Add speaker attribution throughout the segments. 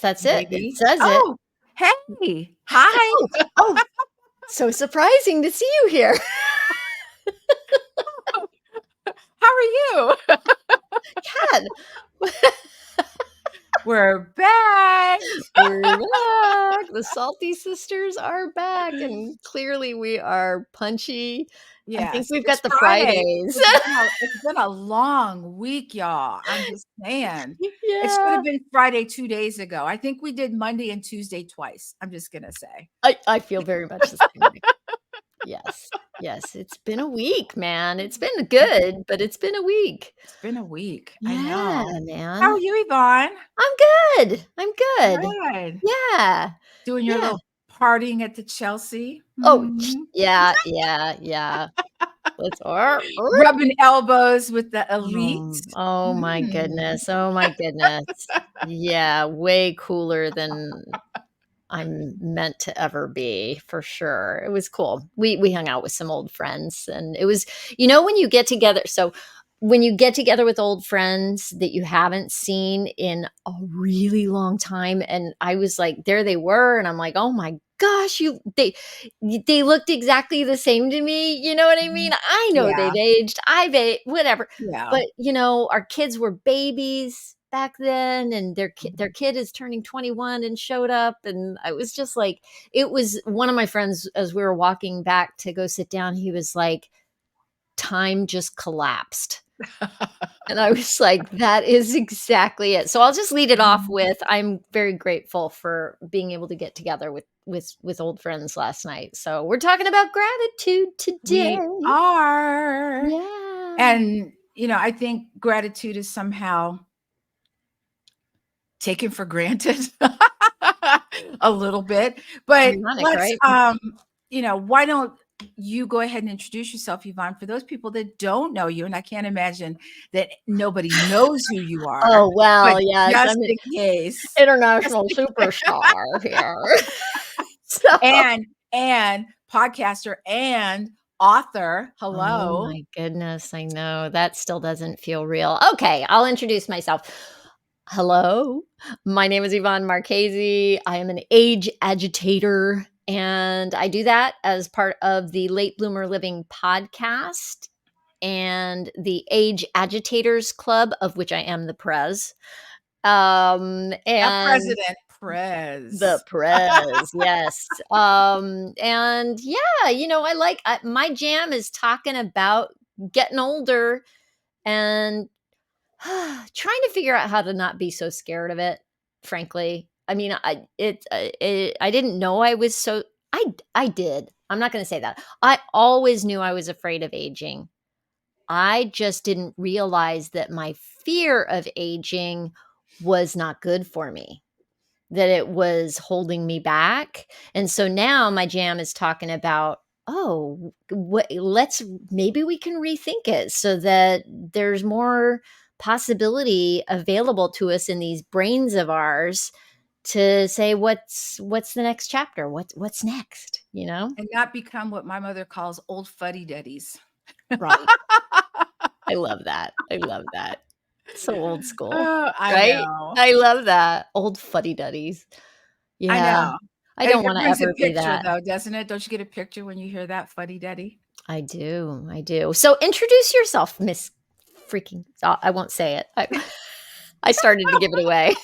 Speaker 1: That's it. It
Speaker 2: Maybe.
Speaker 1: says it.
Speaker 2: Oh, hey. Hi.
Speaker 1: Oh, so surprising to see you here.
Speaker 2: How are you?
Speaker 1: Kat,
Speaker 2: We're back.
Speaker 1: we're back. The Salty Sisters are back, and clearly we are punchy. I think
Speaker 2: Yes,
Speaker 1: we've got
Speaker 2: it's
Speaker 1: the
Speaker 2: Friday.
Speaker 1: Fridays.
Speaker 2: It's been a long week, y'all. I'm just saying. It should
Speaker 1: Yeah.
Speaker 2: have been Friday 2 days ago. I think we did Monday and Tuesday twice. I'm just gonna say.
Speaker 1: I feel very much the same way. Yes. Yes. It's been a week, man. It's been good, but it's been a week.
Speaker 2: It's been a week. I
Speaker 1: Yeah,
Speaker 2: know. How are
Speaker 1: man.
Speaker 2: you, Yvonne?
Speaker 1: I'm good. I'm good.
Speaker 2: Good.
Speaker 1: Yeah.
Speaker 2: Doing your
Speaker 1: Yeah.
Speaker 2: little partying at the Chelsea?
Speaker 1: Oh,
Speaker 2: Mhm.
Speaker 1: yeah, yeah, yeah. Let's
Speaker 2: Rubbing elbows with the elite?
Speaker 1: oh my
Speaker 2: Mm.
Speaker 1: goodness. Oh my goodness. Yeah, way cooler than I'm meant to ever be, for sure. It was cool. We hung out with some old friends, and it was, when you get together. So when you get together with old friends that you haven't seen in a really long time, and I was like, there they were, and I'm like, oh my gosh, they looked exactly the same to me. You know what I mean?
Speaker 2: Mhm.
Speaker 1: I know
Speaker 2: Yeah,
Speaker 1: they've aged. I've aged, whatever.
Speaker 2: yeah.
Speaker 1: But our kids were babies back then, and their kid is turning 21 and showed up, and I was just like, it was one of my friends, as we were walking back to go sit down, he was like, time just collapsed. And I was like, that is exactly it. So I'll just lead it off
Speaker 2: Mhm.
Speaker 1: with, I'm very grateful for being able to get together with old friends last night. So we're talking about gratitude today.
Speaker 2: We are.
Speaker 1: Yeah.
Speaker 2: And, I think gratitude is somehow taken for granted a little bit. But
Speaker 1: Ironic,
Speaker 2: let's,
Speaker 1: right?
Speaker 2: why don't you go ahead and introduce yourself, Yvonne, for those people that don't know you? And I can't imagine that nobody knows who you are,
Speaker 1: Oh,
Speaker 2: but
Speaker 1: well, yes, I'm
Speaker 2: just
Speaker 1: an
Speaker 2: in case.
Speaker 1: international superstar here. So,
Speaker 2: And podcaster and author.
Speaker 1: oh
Speaker 2: Hello.
Speaker 1: my goodness, I know that still doesn't feel real. Okay, I'll introduce myself. Hello, my name is Yvonne Marchese. I am an age agitator, and I do that as part of the Late Bloomer Living podcast and the Age Agitators Club, of which I am the prez.
Speaker 2: Not
Speaker 1: And
Speaker 2: president,
Speaker 1: the
Speaker 2: prez.
Speaker 1: prez, yes. And yeah, my jam is talking about getting older and trying to figure out how to not be so scared of it, frankly. I mean, I didn't know I was so I did. I'm not going to say that. I always knew I was afraid of aging. I just didn't realize that my fear of aging was not good for me, that it was holding me back. And so now my jam is talking about, oh, maybe we can rethink it so that there's more possibility available to us in these brains of ours to say what's the next chapter, what's next,
Speaker 2: And not become what my mother calls old fuddy-duddies.
Speaker 1: right. I love that. I love that. So old school,
Speaker 2: Oh, I
Speaker 1: right?
Speaker 2: know.
Speaker 1: I love that. Old fuddy-duddies.
Speaker 2: I
Speaker 1: Yeah.
Speaker 2: know.
Speaker 1: I don't
Speaker 2: It
Speaker 1: wanna
Speaker 2: brings a
Speaker 1: ever be
Speaker 2: picture
Speaker 1: that.
Speaker 2: though, doesn't it? Don't you get a picture when you hear that fuddy-duddy?
Speaker 1: I do, I do. So introduce yourself, Miss freaking I won't say it. I started to give it away.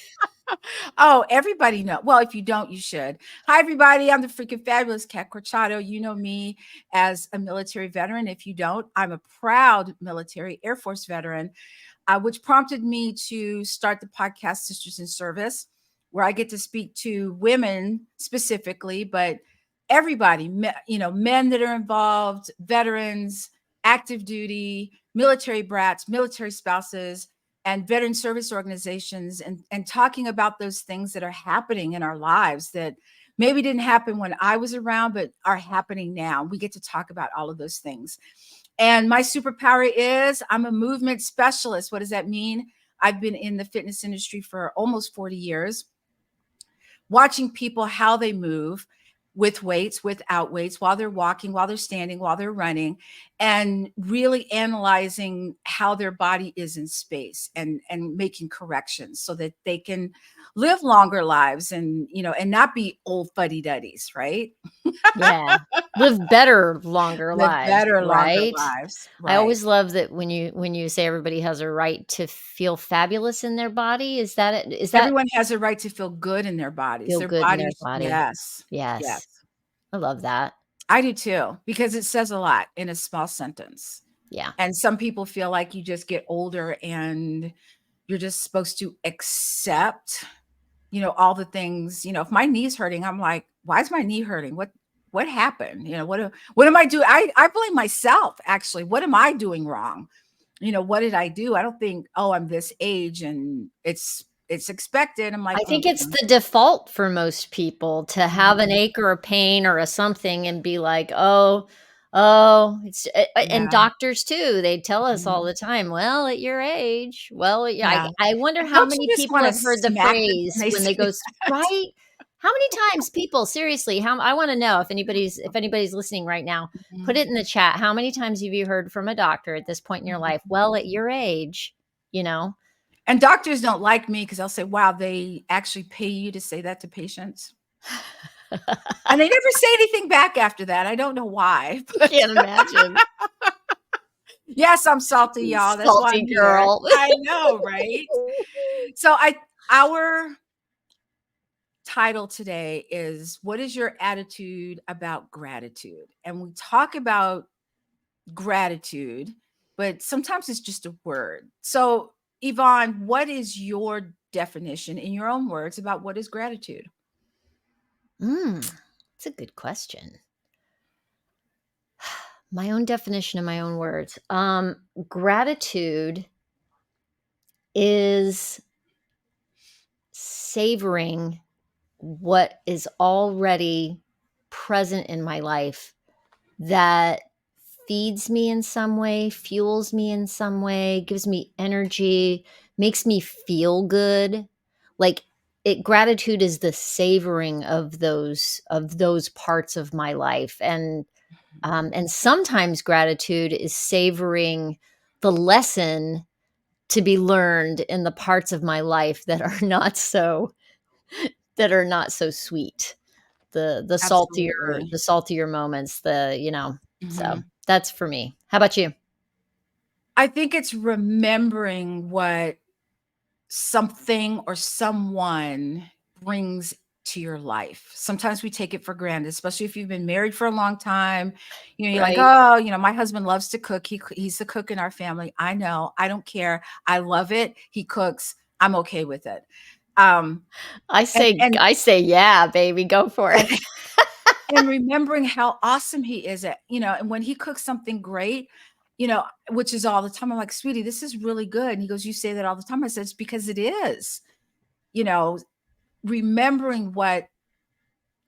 Speaker 2: Oh, everybody know. Well, if you don't, you should. Hi, everybody. I'm the freaking fabulous Cat Corchado. You know me as a military veteran. If you don't, I'm a proud military Air Force veteran, which prompted me to start the podcast Sisters in Service, where I get to speak to women specifically, but everybody, men that are involved, veterans, active duty, military brats, military spouses, and veteran service organizations, and talking about those things that are happening in our lives that maybe didn't happen when I was around, but are happening now. We get to talk about all of those things. And my superpower is I'm a movement specialist. What does that mean? I've been in the fitness industry for almost 40 years, watching people how they move with weights, without weights, while they're walking, while they're standing, while they're running. and really analyzing how their body is in space and making corrections so that they can live longer lives and and not be old fuddy-duddies, right?
Speaker 1: Yeah. Live better, longer
Speaker 2: Live
Speaker 1: lives,
Speaker 2: better, longer
Speaker 1: right?
Speaker 2: lives,
Speaker 1: I
Speaker 2: right.
Speaker 1: always love that when you say everybody has a right to feel fabulous in their body, is that it? Is that
Speaker 2: Everyone has a right to feel good in their bodies.
Speaker 1: feel
Speaker 2: Their
Speaker 1: good in their
Speaker 2: bodies,
Speaker 1: body?
Speaker 2: yes,
Speaker 1: Yes.
Speaker 2: yes.
Speaker 1: I love that.
Speaker 2: I do too, because it says a lot in a small sentence.
Speaker 1: Yeah.
Speaker 2: And some people feel like you just get older and you're just supposed to accept, all the things, if my knee's hurting, I'm like, why is my knee hurting? What happened? What am I doing? I blame myself actually. What am I doing wrong? What did I do? I don't think, oh, I'm this age and it's expected. I'm like,
Speaker 1: I think it's
Speaker 2: mm-mm,
Speaker 1: the default for most people to have an
Speaker 2: mhm,
Speaker 1: ache or a pain or a something and be like, "Oh, oh, it's" and
Speaker 2: yeah,
Speaker 1: doctors too, they tell us all
Speaker 2: mhm,
Speaker 1: the time, "Well, at your age." Well, yeah,
Speaker 2: yeah.
Speaker 1: I wonder
Speaker 2: And
Speaker 1: how
Speaker 2: don't you
Speaker 1: many
Speaker 2: just
Speaker 1: people
Speaker 2: want to
Speaker 1: have heard the
Speaker 2: smack them when
Speaker 1: phrase
Speaker 2: they
Speaker 1: when they
Speaker 2: say
Speaker 1: go
Speaker 2: that?
Speaker 1: right? How many times people seriously, how I wanna know if anybody's listening right now, put
Speaker 2: Mhm,
Speaker 1: it in the chat. How many times have you heard from a doctor at this point in your life,
Speaker 2: mhm.
Speaker 1: "Well, at your age," you know?
Speaker 2: And doctors don't like me because 'cause I'll say, "Wow, they actually pay you to say that to patients?" And they never say anything back after that. I don't know why,
Speaker 1: I
Speaker 2: but
Speaker 1: can't imagine.
Speaker 2: yes, I'm salty, y'all. That's why I'm
Speaker 1: Salty
Speaker 2: here.
Speaker 1: girl.
Speaker 2: I know, right? So I our title today is, "What is your attitude about gratitude?" And we talk about gratitude, but sometimes it's just a word. So, Yvonne, what is your definition in your own words about what is gratitude?
Speaker 1: That's a good question. My own definition in my own words. Gratitude is savoring what is already present in my life that feeds me in some way, fuels me in some way, gives me energy, makes me feel good. Like gratitude is the savoring of those parts of my life. And sometimes gratitude is savoring the lesson to be learned in the parts of my life that are not so sweet.
Speaker 2: Absolutely.
Speaker 1: The saltier moments, so
Speaker 2: Mhm.
Speaker 1: that's for me. How about you?
Speaker 2: I think it's remembering what something or someone brings to your life. Sometimes we take it for granted, especially if you've been married for a long time. You're like,
Speaker 1: Right.
Speaker 2: "Oh, my husband loves to cook. He's the cook in our family." I know. I don't care. I love it. He cooks. I'm okay with it. Um, and and
Speaker 1: I say, "Yeah, baby, go for it."
Speaker 2: and and remembering how awesome he is at, and when he cooks something great, which is all the time, I'm like, "Sweetie, this is really good." And he goes, "You say that all the time." I said, "It's because it is." You know, remembering what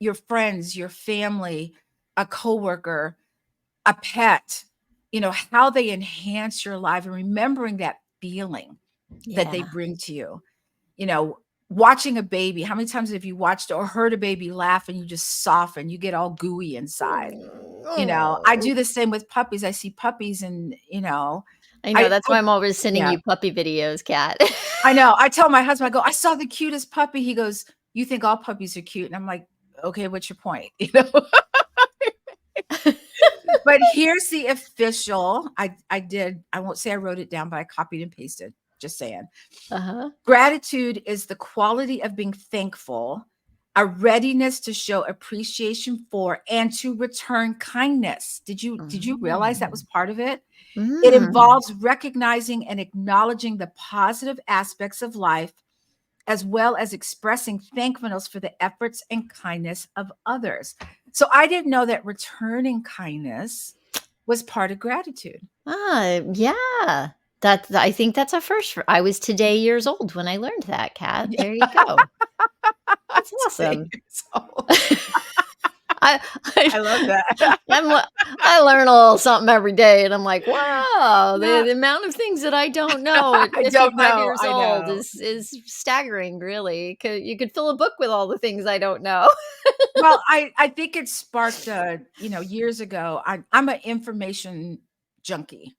Speaker 2: your friends, your family, a coworker, a pet, how they enhance your life and remembering that feeling that they
Speaker 1: Yeah.
Speaker 2: bring to you. You know, watching a baby, how many times have you watched or heard a baby laugh and you just soften, you get all gooey inside? I
Speaker 1: Oh.
Speaker 2: do the same with puppies. I see puppies and,
Speaker 1: I know,
Speaker 2: I
Speaker 1: that's
Speaker 2: I
Speaker 1: why I'm always sending
Speaker 2: yeah,
Speaker 1: you puppy videos, Cat.
Speaker 2: I know. I tell my husband, I go, "I saw the cutest puppy." He goes, "You think all puppies are cute?" And I'm like, "Okay, what's your point?" But here's the official. I won't say I wrote it down, but I copied and pasted. Just saying.
Speaker 1: Uh-huh.
Speaker 2: Gratitude is the quality of being thankful, a readiness to show appreciation for and to return kindness. Did you realize that was
Speaker 1: Mm.
Speaker 2: part of it? It
Speaker 1: Mm.
Speaker 2: involves recognizing and acknowledging the positive aspects of life as well as expressing thankfulness for the efforts and kindness of others. So I didn't know that returning kindness was part of gratitude.
Speaker 1: Yeah. I think that's a first for I was today years old when I learned that, Cat.
Speaker 2: Yeah,
Speaker 1: There you go. That's
Speaker 2: today
Speaker 1: awesome.
Speaker 2: years old.
Speaker 1: I I
Speaker 2: I love that.
Speaker 1: I'm li I learn a little something every day, and I'm like, "Wow,
Speaker 2: Yeah,
Speaker 1: the amount of things that I don't know at
Speaker 2: I don't
Speaker 1: 55
Speaker 2: know.
Speaker 1: years
Speaker 2: I
Speaker 1: old
Speaker 2: know.
Speaker 1: is staggering, really. You could fill a book with all the things I don't know."
Speaker 2: Well, I think it sparked, years ago. I'm an information. junkie.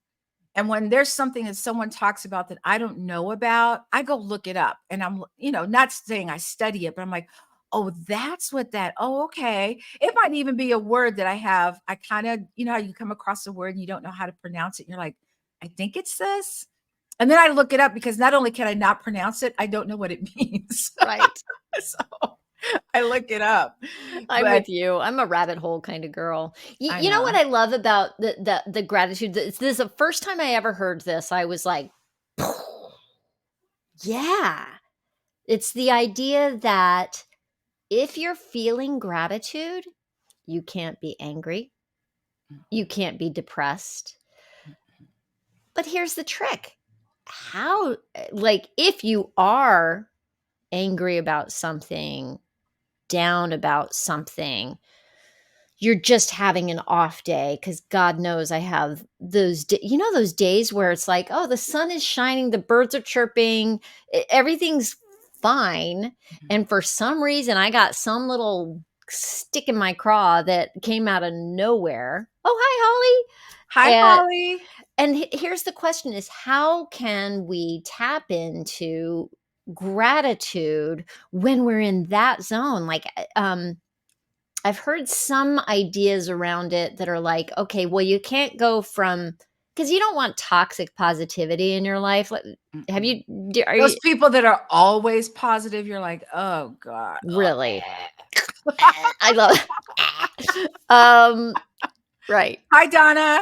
Speaker 2: And when there's something that someone talks about that I don't know about, I go look it up. And I'm, not saying I study it, but I'm like, oh, that's what oh, okay. It might even be a word that I kind of, how you come across a word and you don't know how to pronounce it. And you're like, I think it's this. And then I look it up because not only can I not pronounce it, I don't know what it means.
Speaker 1: Right.
Speaker 2: So I look it up.
Speaker 1: I'm
Speaker 2: But
Speaker 1: with you. I'm a rabbit hole kind of girl.
Speaker 2: I
Speaker 1: You know what
Speaker 2: know.
Speaker 1: I love about the gratitude? This is the first time I ever heard this. I was like, yeah. It's the idea that if you're feeling gratitude, you can't be angry. You can't be depressed. But here's the trick. How, like, if you are angry about something, down about something, you're just having an off day because God knows I have those those days where it's like, "Oh, the sun is shining, the birds are chirping, everything's fine,"
Speaker 2: Mhm.
Speaker 1: and for some reason, I got some little stick in my craw that came out of nowhere. "Oh, hi,
Speaker 2: Hi,
Speaker 1: Holly."
Speaker 2: Holly.
Speaker 1: And here's the question is how can we tap into gratitude when we're in that zone? Like, I've heard some ideas around it that are like, okay, well, you can't go from because you don't want toxic positivity in your life. Like, have
Speaker 2: Mm-mm.
Speaker 1: you? Are
Speaker 2: Those
Speaker 1: you
Speaker 2: people that are always positive, you're like, "Oh god."
Speaker 1: really? I love. um. Right.
Speaker 2: Hi, Donna.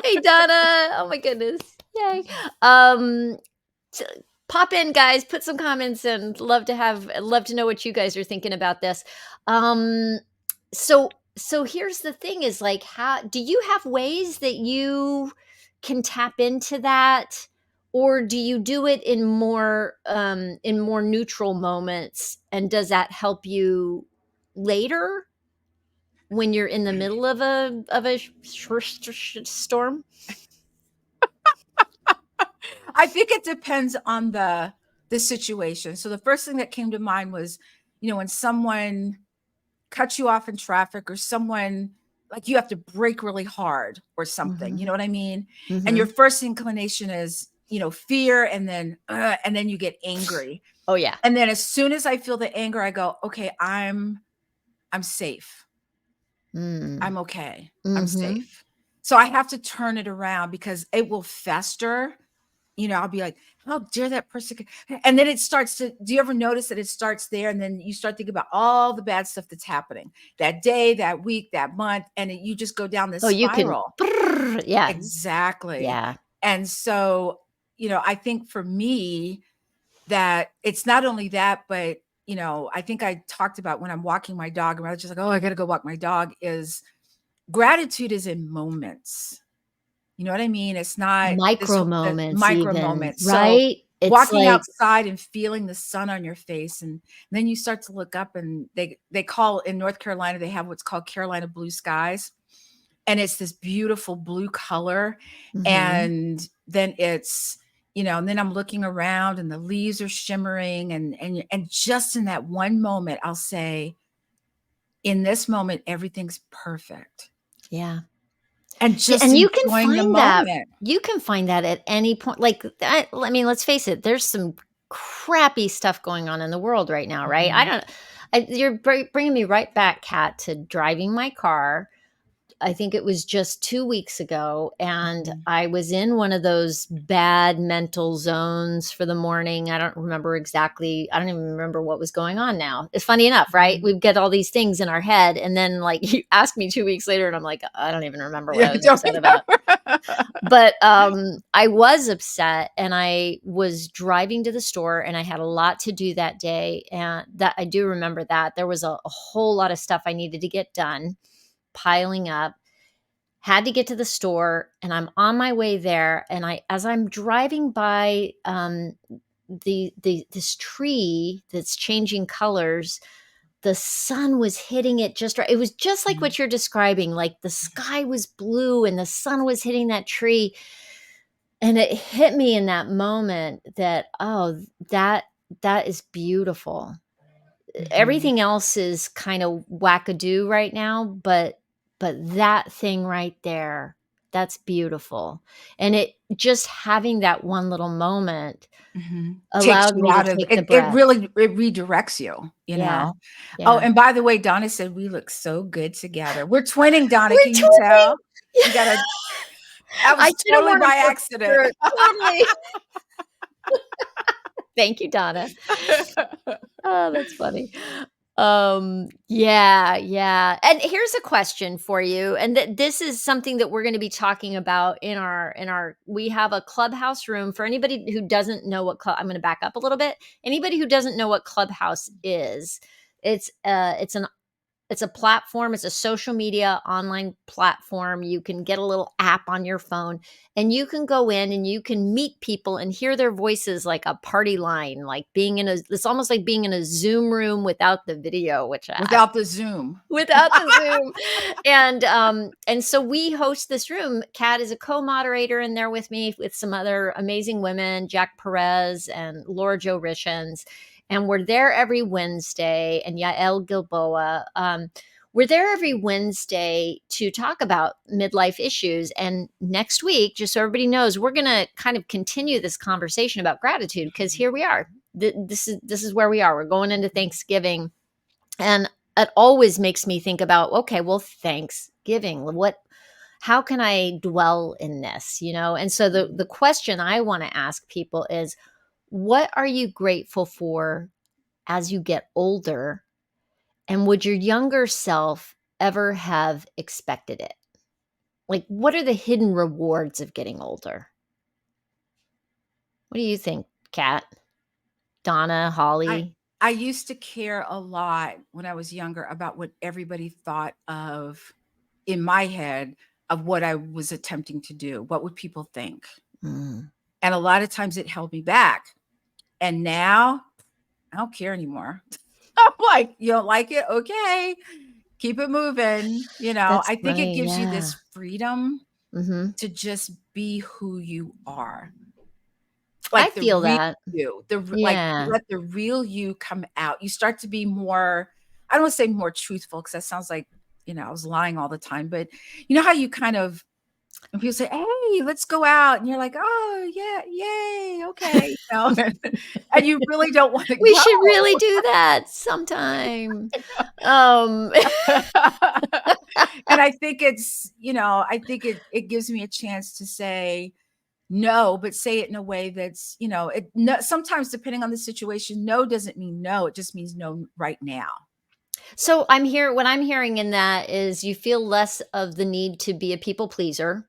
Speaker 1: Hey, Donna. Oh my goodness. Yay. Um. t- Pop in, guys. Put some comments in. Love to know what you guys are thinking about this. Um. So here's the thing: is like, how do you have ways that you can tap into that, or do you do it in more neutral moments? And does that help you later when you're in the middle of a storm?
Speaker 2: I think it depends on the situation. So the first thing that came to mind was, when someone cuts you off in traffic or someone like you have to brake really hard or something, you
Speaker 1: Mhm.
Speaker 2: know what I mean? And your
Speaker 1: Mhm.
Speaker 2: first inclination is, fear and then you get angry.
Speaker 1: Oh, yeah.
Speaker 2: And then as soon as I feel the anger, I go, "Okay, I'm safe.
Speaker 1: Mm.
Speaker 2: I'm okay. I'm
Speaker 1: Mhm.
Speaker 2: safe." So I have to turn it around because it will fester. I'll be like, "How dare that person?" And then it starts to, do you ever notice that it starts there? And then you start thinking about all the bad stuff that's happening that day, that week, that month. And you just go down this
Speaker 1: Oh, you can
Speaker 2: spiral.
Speaker 1: yeah,
Speaker 2: Exactly.
Speaker 1: yeah.
Speaker 2: And so, I think for me, that it's not only that, but, I think I talked about when I'm walking my dog, and I was just like, "Oh, I got to go walk my dog," is gratitude is in moments. You know what I mean? It's not this
Speaker 1: Micro
Speaker 2: the
Speaker 1: moments
Speaker 2: micro
Speaker 1: even,
Speaker 2: moments. So,
Speaker 1: right? It's
Speaker 2: walking
Speaker 1: like
Speaker 2: outside and feeling the sun on your face, and then you start to look up, and they call in North Carolina, they have what's called Carolina blue skies, and it's this beautiful blue color,
Speaker 1: mhm.
Speaker 2: and then and then I'm looking around and the leaves are shimmering, and just in that one moment, I'll say, "In this moment, everything's perfect."
Speaker 1: Yeah.
Speaker 2: And
Speaker 1: Yeah,
Speaker 2: just
Speaker 1: and
Speaker 2: enjoying the moment.
Speaker 1: you can find that at any point, like, I mean, let's face it, there's some crappy stuff going on in the world right now, right? I
Speaker 2: Mhm.
Speaker 1: don't you're bringing me right back, Kat, to driving my car. I think it was just 2 weeks ago, and
Speaker 2: Mhm.
Speaker 1: I was in one of those bad mental zones for the morning. I don't even remember what was going on now. It's funny enough, right?
Speaker 2: Mhm.
Speaker 1: We get all these things in our head, and then, like, you ask me 2 weeks later, and I'm like, "I don't even remember what
Speaker 2: Yeah,
Speaker 1: I was
Speaker 2: don't
Speaker 1: upset about."
Speaker 2: remember.
Speaker 1: But, I was upset, and I was driving to the store, and I had a lot to do that day, and that I do remember that. There was a whole lot of stuff I needed to get done, piling up. Had to get to the store, and I'm on my way there, and as I'm driving by, this tree that's changing colors, the sun was hitting it just right. It was just like
Speaker 2: Mhm.
Speaker 1: what you're describing, like, the sky was blue and the sun was hitting that tree, and it hit me in that moment that, "Oh, that is beautiful."
Speaker 2: Mhm.
Speaker 1: Everything else is kinda wackadoo right now, but that thing right there. That's beautiful. And it just having that one little moment
Speaker 2: Mhm. Takes
Speaker 1: allowed
Speaker 2: you
Speaker 1: me to
Speaker 2: out of
Speaker 1: take the
Speaker 2: it. It
Speaker 1: breath.
Speaker 2: really it redirects you, you
Speaker 1: Yeah.
Speaker 2: know? Oh,
Speaker 1: Yeah.
Speaker 2: and by the way, Donna said we look so good together. We're twinning, Donna,
Speaker 1: We're
Speaker 2: can you
Speaker 1: twinning.
Speaker 2: tell?
Speaker 1: Yeah.
Speaker 2: We got a that
Speaker 1: I
Speaker 2: was
Speaker 1: should have
Speaker 2: totally
Speaker 1: worn a
Speaker 2: by
Speaker 1: purple
Speaker 2: accident.
Speaker 1: shirt. Totally. Thank you, Donna. Oh, that's funny. Yeah, yeah. And here's a question for you. And this is something that we're going to be talking about in our we have a clubhouse room for anybody who doesn't know what club I'm going to back up a little bit. Anybody who doesn't know what Clubhouse is, it's a platform, it's a social media online platform. You can get a little app on your phone and you can go in and you can meet people and hear their voices like a party line, like being in a it's almost like being in a Zoom room without the video, which I
Speaker 2: Without the Zoom.
Speaker 1: without the Zoom. And so we host this room. Kat is a co-moderator in there with me with some other amazing women, Jack Perez and Laura Jo Richens. And we're there every Wednesday, and Yael Gilboa. We're there every Wednesday to talk about midlife issues. And next week, just so everybody knows, we're going to kind of continue this conversation about gratitude because here we are. This is where we are. We're going into Thanksgiving, and it always makes me think about, okay, well, Thanksgiving, how can I dwell in this, And so the question I want to ask people is, what are you grateful for as you get older? And would your younger self ever have expected it? Like, what are the hidden rewards of getting older? What do you think, Kat, Donna,
Speaker 2: I
Speaker 1: Holly?
Speaker 2: I used to care a lot when I was younger about what everybody thought of in my head of what I was attempting to do. What would people think?
Speaker 1: Mm,
Speaker 2: And a lot of times it held me back. And now I don't care anymore. I'm like, you don't like it? Okay. Keep it moving.
Speaker 1: that's
Speaker 2: I think it
Speaker 1: funny.
Speaker 2: gives you
Speaker 1: Yeah.
Speaker 2: this freedom
Speaker 1: Hmm.
Speaker 2: to just be who you are.
Speaker 1: I
Speaker 2: Like the
Speaker 1: feel
Speaker 2: real
Speaker 1: that.
Speaker 2: you, like
Speaker 1: Yeah.
Speaker 2: let the real you come out. You start to be more, I don't want to say more truthful because that sounds like, I was lying all the time, but you know how you kind of, when people say, "Hey, let's go out," and you're like, "Oh yeah, yay, okay," and you really don't want to
Speaker 1: We
Speaker 2: go.
Speaker 1: should really do that sometime. Um,
Speaker 2: And I think I think it gives me a chance to say no, but say it in a way that's, no, sometimes depending on the situation, no doesn't mean no. It just means no right now.
Speaker 1: so what I'm hearing in that is you feel less of the need to be a people pleaser,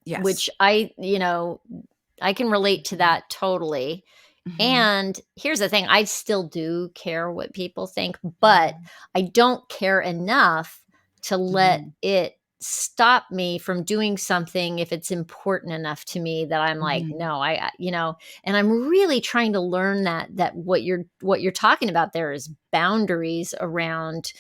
Speaker 2: Yes.
Speaker 1: which I can relate to
Speaker 2: Mhm.
Speaker 1: that totally.
Speaker 2: Mhm.
Speaker 1: And here's the thing, I still do care what people think, but
Speaker 2: Mhm.
Speaker 1: I don't care enough to let
Speaker 2: Mhm.
Speaker 1: it stop me from doing something if it's important enough to me that I'm like,
Speaker 2: Mhm.
Speaker 1: no, and I'm really trying to learn that what you're talking about there is boundaries around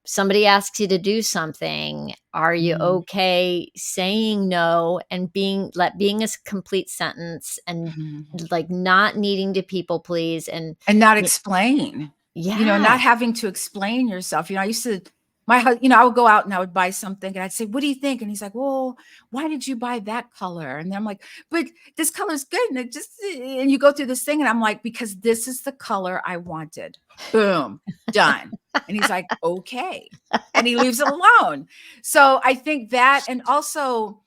Speaker 1: somebody asks you to do something, are you
Speaker 2: Mhm.
Speaker 1: okay saying no and being a complete sentence and
Speaker 2: Mhm.
Speaker 1: like not needing to people please and
Speaker 2: And not
Speaker 1: y-
Speaker 2: explain,
Speaker 1: yeah.
Speaker 2: not having to explain yourself. I used to I would go out and I would buy something and I'd say, "What do you think?" And he's like, "Well, why did you buy that color?" And I'm like, "But this color's good." And it just and you go through this thing and I'm like, "Because this is the color I wanted." Boom, done. And he's like, "Okay." And he leaves it alone. So I think that, and also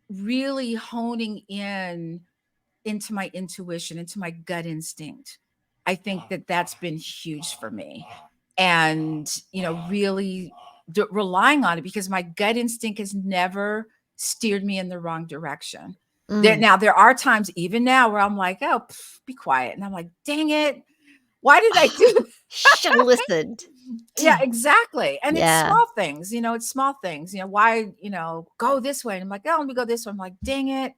Speaker 2: really honing in into my intuition, into my gut instinct. I think that that's been huge for me. And, really relying on it because my gut instinct has never steered me in the wrong direction.
Speaker 1: Mm.
Speaker 2: There are times, even now, where I'm like, oh, be quiet. And I'm like, dang it. Why did I do
Speaker 1: Should have listened.
Speaker 2: Yeah, exactly. And it's
Speaker 1: Yeah.
Speaker 2: small things, it's small things, why, go this way. And I'm like, oh, let me go this way. I'm like, dang it.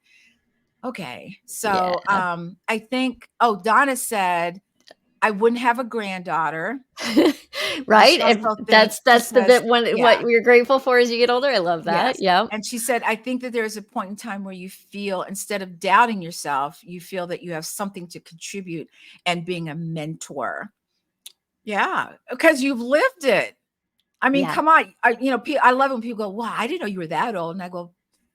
Speaker 2: Okay. So,
Speaker 1: Yeah.
Speaker 2: I think, Donna said I wouldn't have a granddaughter.
Speaker 1: Right,
Speaker 2: She
Speaker 1: and
Speaker 2: also she
Speaker 1: that's the
Speaker 2: says,
Speaker 1: bit what
Speaker 2: yeah,
Speaker 1: you're grateful for as you get older. I love that.
Speaker 2: yes.
Speaker 1: Yeah.
Speaker 2: And she said, I think that there's a point in time where you feel, instead of doubting yourself, you feel that you have something to contribute and being a mentor. Yeah, because you've lived it. I mean,
Speaker 1: Yeah.
Speaker 2: come on. I love when people go, wow, I didn't know you were that old. And I go,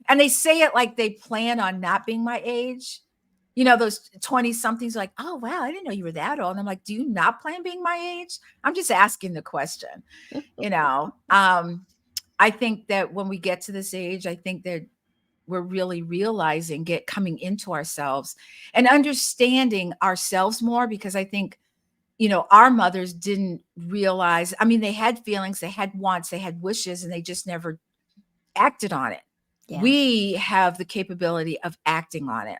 Speaker 2: And they say it like they plan on not being my age. You know, those 20 somethings like, oh, wow, I didn't know you were that old. And I'm like, do you not plan being my age? I'm just asking the question, you know. I think that when we get to this age, I think that we're really realizing, get coming into ourselves and understanding ourselves more, because I think, you know, our mothers didn't realize. I mean, they had feelings, they had wants, they had wishes, and they just never acted on it.
Speaker 1: Yeah.
Speaker 2: We have the capability of acting on it.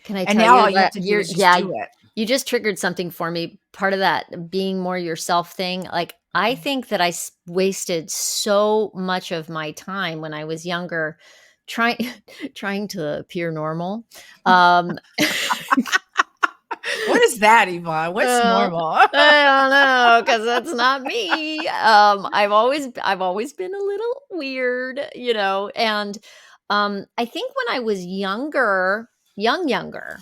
Speaker 1: Can I
Speaker 2: And
Speaker 1: tell
Speaker 2: now
Speaker 1: you
Speaker 2: all you have
Speaker 1: that
Speaker 2: to do is just do it.
Speaker 1: you just triggered something for me. Part of that being more yourself thing, like, I
Speaker 2: Mhm.
Speaker 1: think that I wasted so much of my time when I was younger trying trying to appear normal. Um
Speaker 2: What is that, Yvonne? What's
Speaker 1: Uh,
Speaker 2: normal?
Speaker 1: I don't know, cause that's not me. I've always been a little weird, you know, and, I think when I was younger, younger,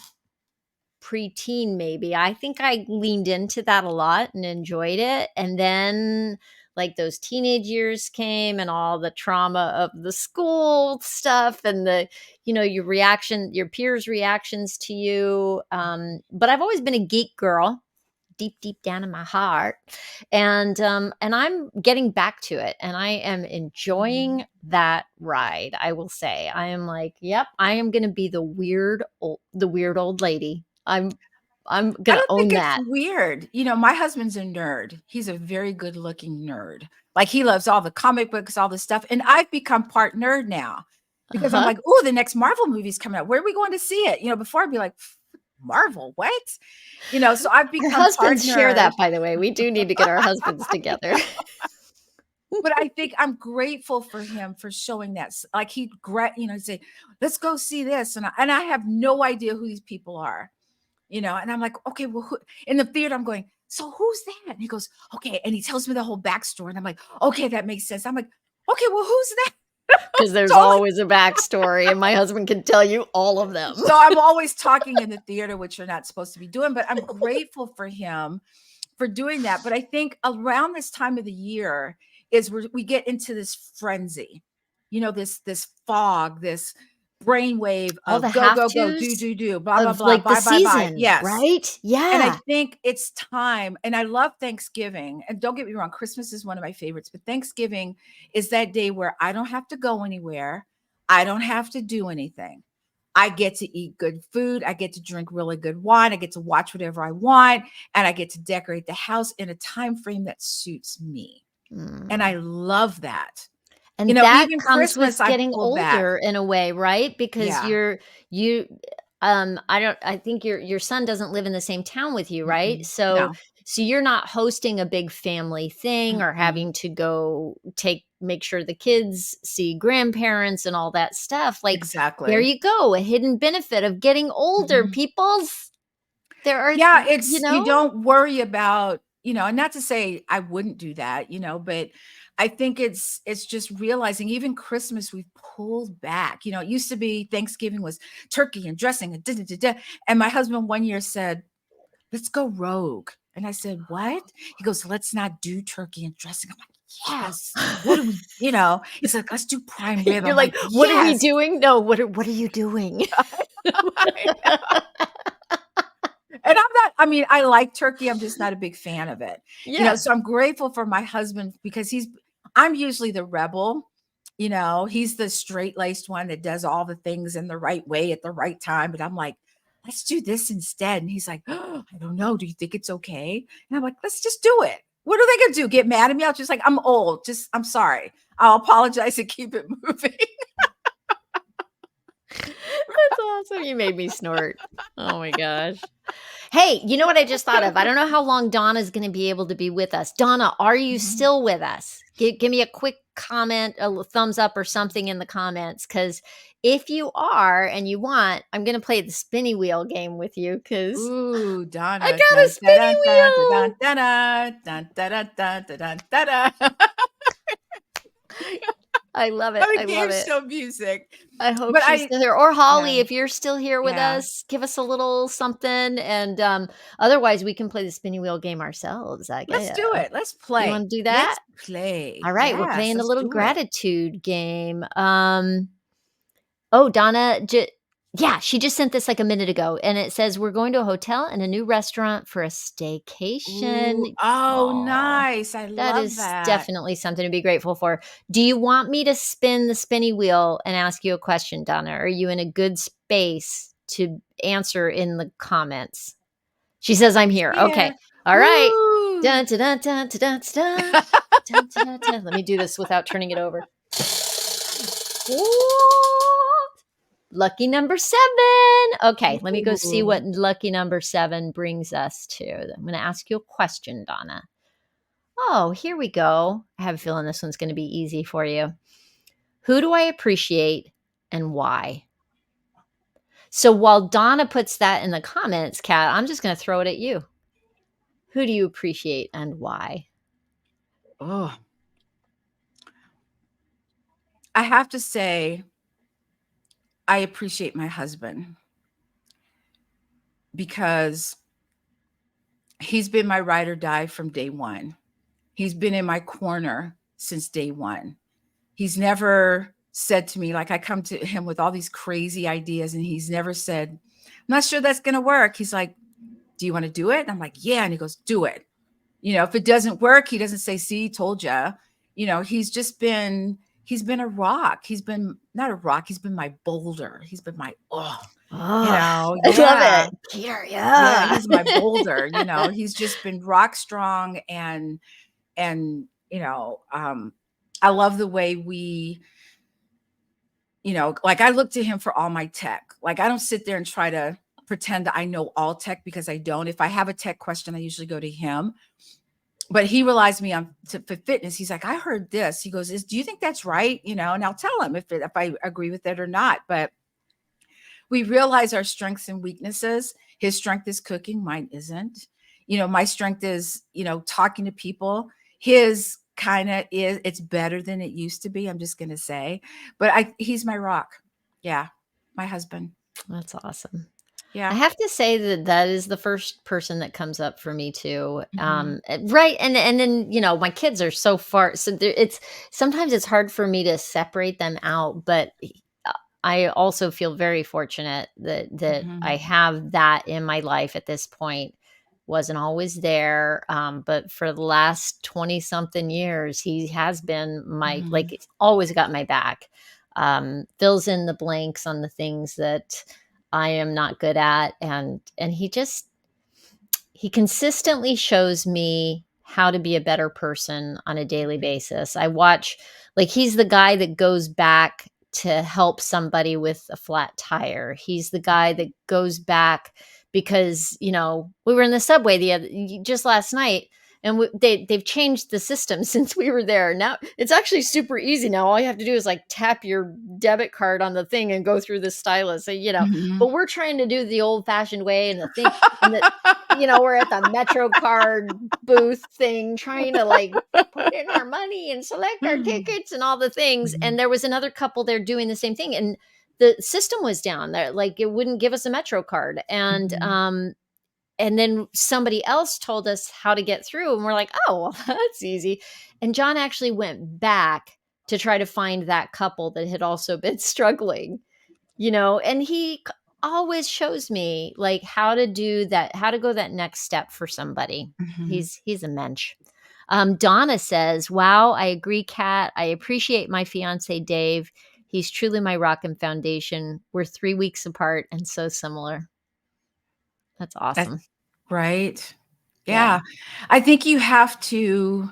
Speaker 1: preteen maybe, I think I leaned into that a lot and enjoyed it, and then, like, those teenage years came and all the trauma of the school stuff and your peers' reactions to you, but I've always been a geek girl deep down in my heart, and I'm getting back to it, and I am
Speaker 2: Mhm.
Speaker 1: enjoying that ride. I will say, I am like, yep, I am going to be the weird old lady. I'm
Speaker 2: I
Speaker 1: going to
Speaker 2: don't think
Speaker 1: own
Speaker 2: it's
Speaker 1: that.
Speaker 2: weird. You know, my husband's a nerd. He's a very good looking nerd. Like he loves all the comic books, all this stuff. And I've become part nerd now because I'm
Speaker 1: Uh-huh.
Speaker 2: like, oh, the next Marvel movie's coming out. Where are we going to see it? You know, before I'd be like, Marvel, what? You know, so I've
Speaker 1: Our
Speaker 2: become part
Speaker 1: husbands share
Speaker 2: nerd.
Speaker 1: that, by the way. We do need to get our husbands together.
Speaker 2: But I think I'm grateful for him for showing that. Like you know, he'd say, let's go see this. And I have no idea who these people are. You know, and I'm like, okay, well, in the theater, I'm going, so who's that? And he goes, okay. And he tells me the whole backstory. And I'm like, okay, that makes sense. I'm like, okay, well, who's that?
Speaker 1: Because there's
Speaker 2: Totally.
Speaker 1: always a backstory, and my husband can tell you all of them.
Speaker 2: So I'm always talking in the theater, which you're not supposed to be doing, but I'm grateful for him for doing that. But I think around this time of the year is where we get into this frenzy, you know, this fog, this brainwave
Speaker 1: All the
Speaker 2: of go,
Speaker 1: have
Speaker 2: go, go,
Speaker 1: tos
Speaker 2: do, blah, blah,
Speaker 1: of,
Speaker 2: blah,
Speaker 1: like, the
Speaker 2: bye, bye, bye.
Speaker 1: season,
Speaker 2: Yes.
Speaker 1: right?
Speaker 2: And I
Speaker 1: Yeah.
Speaker 2: think it's time, and I love Thanksgiving, and don't get me wrong, Christmas is one of my favorites, but Thanksgiving is that day where I don't have to go anywhere. I don't have to do anything. I get to eat good food. I get to drink really good wine. I get to watch whatever I want, and I get to decorate the house in a time frame that suits me. And I
Speaker 1: Mm.
Speaker 2: love that. You
Speaker 1: And
Speaker 2: know,
Speaker 1: that
Speaker 2: even
Speaker 1: comes with
Speaker 2: Christmas, I
Speaker 1: getting
Speaker 2: pulled back.
Speaker 1: older in a way, right? Because
Speaker 2: Yeah.
Speaker 1: you I think your son doesn't live in the same town with you, right?
Speaker 2: Mm-mm.
Speaker 1: So
Speaker 2: No.
Speaker 1: you're not hosting a big family thing or
Speaker 2: Mm-mm.
Speaker 1: having to go make sure the kids see grandparents and all that stuff. Like, there
Speaker 2: Exactly.
Speaker 1: you go, a hidden benefit of getting older,
Speaker 2: Mhm.
Speaker 1: peoples. There are,
Speaker 2: Yeah,
Speaker 1: you
Speaker 2: it's you
Speaker 1: know?
Speaker 2: don't worry about, you know, and not to say I wouldn't do that, you know, but I think it's just realizing even Christmas we've pulled back. You know, it used to be Thanksgiving was turkey and dressing and da, da, da, da. And my husband one year said, "Let's go rogue." And I said, "What?" He goes, "Let's not do turkey and dressing." I'm like, "Yes." What do we, you know? He's like, "Let's do prime rib."
Speaker 1: You're
Speaker 2: I'm
Speaker 1: like,
Speaker 2: like,
Speaker 1: "What are we
Speaker 2: "Yes."
Speaker 1: doing?" No, what are you doing?
Speaker 2: And I'm not, I mean, I like turkey, I'm just not a big fan of it. You know,
Speaker 1: Yeah.
Speaker 2: so I'm grateful for my husband because I'm usually the rebel, you know, he's the straight-laced one that does all the things in the right way at the right time, but I'm like, "Let's do this instead." And he's like, "Oh, I don't know. Do you think it's okay?" And I'm like, "Let's just do it." What are they gonna do? Get mad at me? I'll just like, "I'm old. Just I'm sorry. I'll apologize and keep it moving."
Speaker 1: That's awesome. You made me snort. Oh my gosh. Hey, you know what I just thought of? I don't know how long Donna's gonna be able to be with us. Donna, are you
Speaker 2: Mhm.
Speaker 1: still with us? Give me a quick comment, thumbs up or something in the comments, because if you are and you want, I'm gonna play the spinny wheel game with you because
Speaker 2: Ooh,
Speaker 1: I
Speaker 2: Donna,
Speaker 1: got a
Speaker 2: dun, da, dun, dun, da,
Speaker 1: spinny
Speaker 2: dun, da, da, dun, da, da, dun, da, dun, da, da.
Speaker 1: wheel. I love it.
Speaker 2: The
Speaker 1: I love
Speaker 2: game
Speaker 1: it.
Speaker 2: show music.
Speaker 1: I hope
Speaker 2: But
Speaker 1: she's
Speaker 2: I
Speaker 1: still here. Or
Speaker 2: yeah,
Speaker 1: Holly, if you're still here with
Speaker 2: yeah.
Speaker 1: us, give us a little something. And otherwise, we can play the spinning wheel game ourselves. I
Speaker 2: Let's
Speaker 1: guess.
Speaker 2: do it. Let's
Speaker 1: You
Speaker 2: play.
Speaker 1: want to do
Speaker 2: Let's
Speaker 1: that?
Speaker 2: play.
Speaker 1: All right, we're
Speaker 2: Yes,
Speaker 1: playing a
Speaker 2: let's
Speaker 1: little
Speaker 2: do it.
Speaker 1: gratitude game. Oh, Donna yeah, she just sent this like a minute ago, and it says, "We're going to a hotel and a new restaurant for a
Speaker 2: Ooh,
Speaker 1: staycation."
Speaker 2: oh,
Speaker 1: Oh,
Speaker 2: nice. I
Speaker 1: that
Speaker 2: love
Speaker 1: is
Speaker 2: that.
Speaker 1: definitely something to be grateful for. Do you want me to spin the spinny wheel and ask you a question, Donna? Are you in a good space to answer in the comments? She says, "I'm here." Okay.
Speaker 2: Here.
Speaker 1: All right.
Speaker 2: Woo!
Speaker 1: Dun, dun, dun, dun, dun, dun, dun. Dun, dun, dun, dun. Let me do this without turning it over. Ooh. Lucky number 7. Okay, let me go see
Speaker 2: Ooh.
Speaker 1: what lucky number 7 brings us to. I'm going to ask you a question, Donna. Oh, here we go. I have a feeling this one's going to be easy for you. Who do I appreciate and why? So while Donna puts that in the comments, Kat, I'm just going to throw it at you. Who do you appreciate and why?
Speaker 2: Oh, I have to say, I appreciate my husband because he's been my ride or die from day one. He's been in my corner since day one. He's never said to me, like, I come to him with all these crazy ideas, and he's never said, I'm not sure that's going to work. He's like, do you want to do it? And I'm like, yeah. And he goes, do it. If it doesn't work, he doesn't say, see, told ya. He's been a rock. He's been not a rock. He's been my boulder. He's been my,
Speaker 1: Oh, I love
Speaker 2: yeah.
Speaker 1: it. Here,
Speaker 2: Yeah.
Speaker 1: yeah.
Speaker 2: He's my boulder. He's just been rock strong. And, I love the way like I look to him for all my tech. Like I don't sit there and try to pretend that I know all tech because I don't. If I have a tech question, I usually go to him. But he relies me on for fitness. He's like, I heard this. He goes, do you think that's right? And I'll tell him if I agree with it or not. But we realize our strengths and weaknesses. His strength is cooking, mine isn't. My strength is, talking to people. His kind of is, it's better than it used to be, I'm just going to say. But he's my rock. Yeah. My husband.
Speaker 1: That's awesome. I
Speaker 2: Yeah.
Speaker 1: have to say that that is the first person that comes up for me too.
Speaker 2: Mhm.
Speaker 1: Right, and then my kids are so far, so it's sometimes it's hard for me to separate them out. But uh, I also feel very fortunate that I
Speaker 2: Mhm.
Speaker 1: have that in my life at this point. Wasn't always there, but for the last 20 something years, he has been my like
Speaker 2: Mhm.
Speaker 1: it's always got my back. Fills in the blanks on the things that I am not good at, and he consistently shows me how to be a better person on a daily
Speaker 2: Mhm.
Speaker 1: basis. I watch like he's the guy that goes back to help somebody with a flat tire. He's the guy that goes back because, we were in the subway just last night, and they've changed the system since we were there. Now it's actually super easy now. All you have to do is like tap your debit card on the thing and go through the stylus.
Speaker 2: Mhm.
Speaker 1: But we're trying to do the old fashioned way, and the thing and the we're at the Metro card booth thing trying to like put in our money and select our tickets and all the things.
Speaker 2: Mhm.
Speaker 1: And there was another couple there doing the same thing. And the system was down there. Like it wouldn't give us a Metro card.
Speaker 2: Mhm.
Speaker 1: And then somebody else told us how to get through. And we're like, oh, well, that's easy. And John actually went back to try to find that couple that had also been struggling, and always shows me like how to do that, how to go that next step for somebody.
Speaker 2: Mhm.
Speaker 1: He's a mensch. Donna says, wow, I agree, Kat. I appreciate my fiance Dave. He's truly my rock and foundation. We're 3 weeks apart and so similar. That's
Speaker 2: That's
Speaker 1: awesome.
Speaker 2: right.
Speaker 1: Yeah.
Speaker 2: Yeah. I think you have to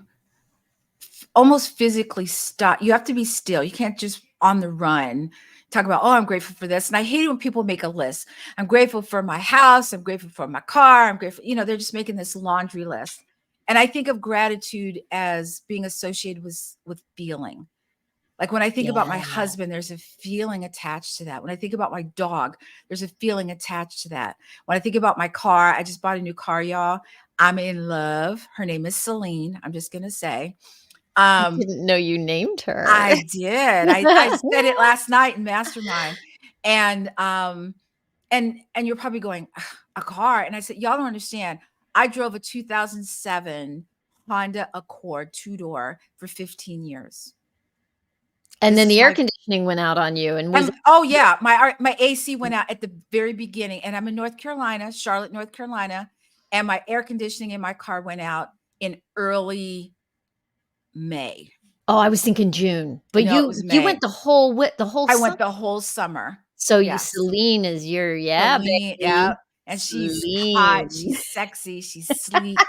Speaker 2: almost physically stop. You have to be still. You can't just on the run talk about, oh, I'm grateful for this. And I hate it when people make a list. I'm grateful for my house. I'm grateful for my car. I'm grateful. They're just making this laundry list. And I think of gratitude as being associated with feeling. Like when I think about my
Speaker 1: Yeah.
Speaker 2: husband, there's a feeling attached to that. When I think about my dog, there's a feeling attached to that. When I think about my car, I just bought a new car, y'all. I'm in love. Her name is Celine. I'm just going to say.
Speaker 1: I
Speaker 2: Um,
Speaker 1: didn't know you named her.
Speaker 2: I did. I said it last night in Mastermind. And and you're probably going, "Ugh, a car." And I said, y'all don't understand. I drove a 2007 Honda Accord 2-door for 15 years.
Speaker 1: And
Speaker 2: This
Speaker 1: then
Speaker 2: is
Speaker 1: the air
Speaker 2: my
Speaker 1: conditioning conditioning went out on you, and was it
Speaker 2: Oh yeah, my AC went out at the very beginning, and I'm in North Carolina, Charlotte, North Carolina, and my air conditioning in my car went out in early May.
Speaker 1: Oh, I was thinking June, but
Speaker 2: No, it was
Speaker 1: you
Speaker 2: May.
Speaker 1: went the whole
Speaker 2: I
Speaker 1: summer.
Speaker 2: went the whole summer.
Speaker 1: So you
Speaker 2: Yes.
Speaker 1: Celine is your yeah,
Speaker 2: Celine, yeah,
Speaker 1: baby.
Speaker 2: and she's hot,
Speaker 1: Celine.
Speaker 2: she's sexy, she's sleek.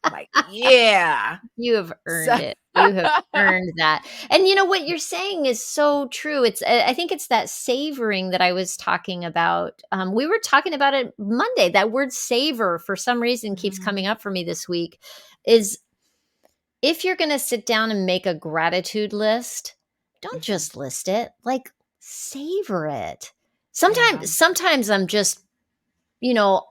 Speaker 2: Like, yeah.
Speaker 1: You have
Speaker 2: So
Speaker 1: earned it. You have earned that. And you know what you're saying is so true. It's I think it's that savoring that I was talking about. We were talking about it Monday. That word savor for some reason keeps
Speaker 2: Mhm,
Speaker 1: coming up for me this week. Is if you're going to sit down and make a gratitude list, don't
Speaker 2: mhm.
Speaker 1: just list it. Like savor it.
Speaker 2: Yeah.
Speaker 1: Sometimes I'm just you know,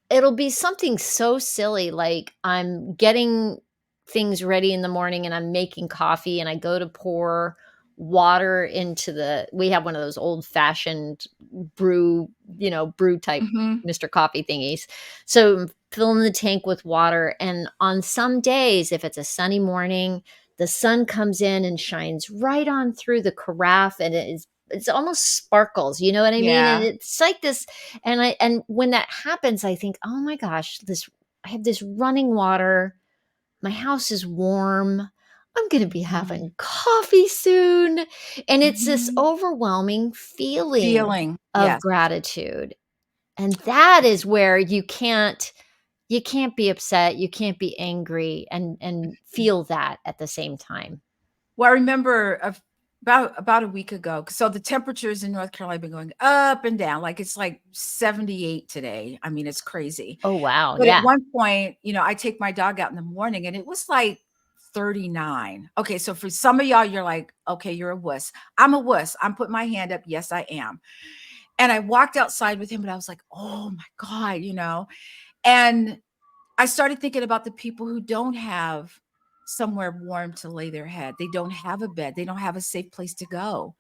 Speaker 1: it'll be something so silly, like I'm getting things ready in the morning and I'm making coffee and I go to pour water into we have one of those old-fashioned brew type
Speaker 2: Mhm.
Speaker 1: Mr. Coffee thingies. So, I'm filling the tank with water, and on some days, if it's a sunny morning, the sun comes in and shines right on through the carafe, and it's almost sparkles, you know what I mean? And
Speaker 2: Yeah.
Speaker 1: it's like this and when that happens, I think, "Oh my gosh, this I have this running water. My house is warm. I'm gonna be
Speaker 2: Mhm,
Speaker 1: having coffee soon." And it's this
Speaker 2: mhm.
Speaker 1: overwhelming feeling
Speaker 2: Feeling,
Speaker 1: of
Speaker 2: yes.
Speaker 1: gratitude. And that is where you can't be upset, you can't be angry and feel that at the same time.
Speaker 2: Well, I remember about a week ago, so the temperatures in North Carolina have been going up and down, like, it's like 78 today. I mean, it's crazy.
Speaker 1: Oh, wow,
Speaker 2: But at
Speaker 1: yeah.
Speaker 2: one point, I take my dog out in the morning and it was like 39. Okay, so for some of y'all, you're like, "Okay, you're a wuss." I'm a wuss. I'm putting my hand up. Yes, I am. And I walked outside with him, and I was like, "Oh my god." And I started thinking about the people who don't have somewhere warm to lay their head. They don't have a bed. They don't have a safe place to go.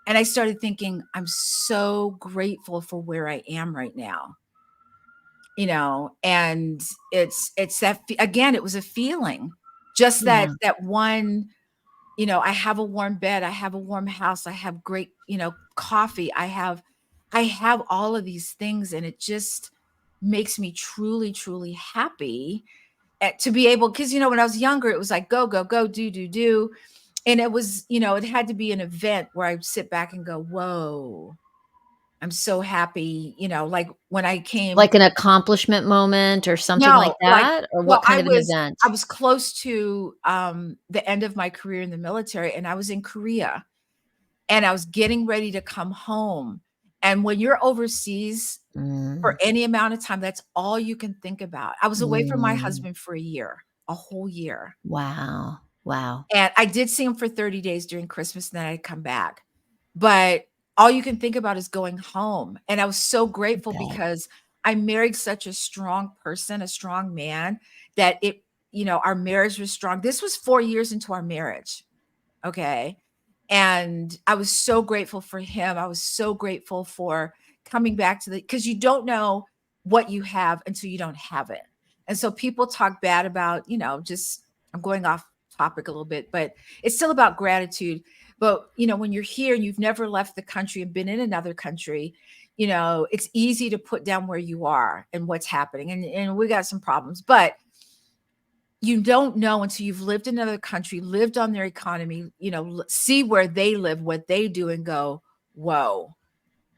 Speaker 2: And I started thinking, I'm so grateful for where I am right now. And it's again, it was a feeling. Just that
Speaker 1: Yeah.
Speaker 2: that one, I have a warm bed, I have a warm house, I have great, coffee. I have all of these things, and it just makes me truly, truly happy to be able, because when I was younger, it was like go, go, go, do, do, do. And it was, it had to be an event where I would sit back and go, whoa, I'm so happy. Like when I came.
Speaker 1: Like an accomplishment moment or something like
Speaker 2: No, like,
Speaker 1: that? Or
Speaker 2: well,
Speaker 1: what kind of an event?
Speaker 2: I was close to the end of my career in the military, and I was in Korea, and I was getting ready to come home. And when you're overseas for
Speaker 1: Mm,
Speaker 2: any amount of time, that's all you can think about. I was away from my
Speaker 1: mm.
Speaker 2: husband for a year, a whole year.
Speaker 1: Wow, wow.
Speaker 2: And I did see him for 30 days during Christmas, and then I'd come back. But all you can think about is going home. And I was so
Speaker 1: I
Speaker 2: grateful
Speaker 1: bet.
Speaker 2: because I married such a strong person, a strong man, that our marriage was strong. This was 4 years into our marriage. Okay. And I was so grateful for him. I was so grateful for coming back to because you don't know what you have until you don't have it. And so people talk bad about, just, I'm going off topic a little bit, but it's still about gratitude. But, when you're here and you've never left the country and been in another country, it's easy to put down where you are and what's happening. And we got some problems, but you don't know until you've lived in another country, lived on their economy, see where they live, what they do, and go, whoa,